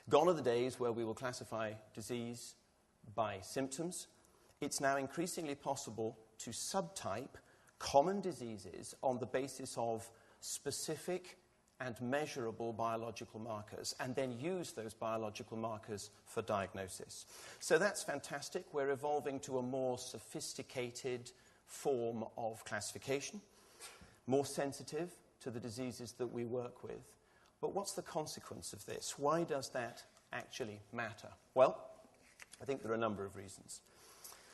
Gone are the days where we will classify disease by symptoms. It's now increasingly possible to subtype common diseases on the basis of specific and measurable biological markers, and then use those biological markers for diagnosis. So that's fantastic. We're evolving to a more sophisticated form of classification, more sensitive to the diseases that we work with. But what's the consequence of this? Why does that actually matter? Well, I think there are a number of reasons.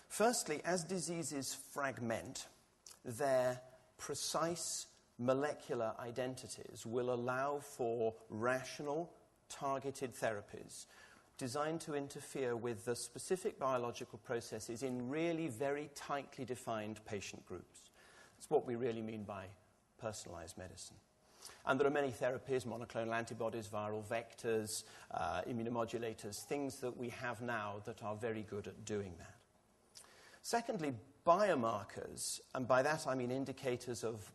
Firstly, as diseases fragment, their precise molecular identities will allow for rational, targeted therapies designed to interfere with the specific biological processes in really very tightly defined patient groups. That's what we really mean by personalized medicine. And there are many therapies, monoclonal antibodies, viral vectors, immunomodulators, things that we have now that are very good at doing that. Secondly, biomarkers, and by that I mean indicators of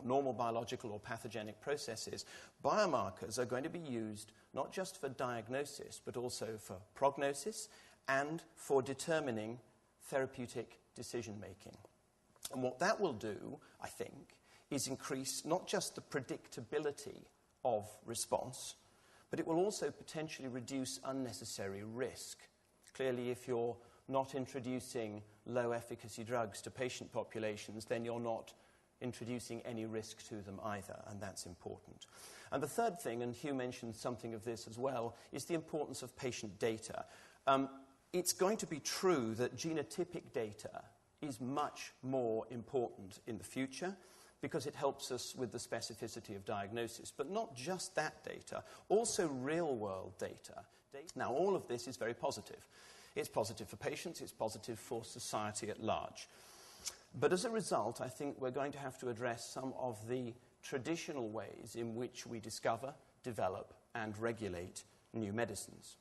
normal biological or pathogenic processes, biomarkers are going to be used not just for diagnosis, but also for prognosis and for determining therapeutic decision-making. And what that will do, I think, is increase not just the predictability of response, but it will also potentially reduce unnecessary risk. Clearly, if you're not introducing low-efficacy drugs to patient populations, then you're not introducing any risk to them either, and that's important. And the third thing, and Hugh mentioned something of this as well, is the importance of patient data. It's going to be true that genotypic data is much more important in the future because it helps us with the specificity of diagnosis. But not just that data, also real-world data. Now, all of this is very positive. It's positive for patients, it's positive for society at large. But as a result, I think we're going to have to address some of the traditional ways in which we discover, develop, and regulate new medicines.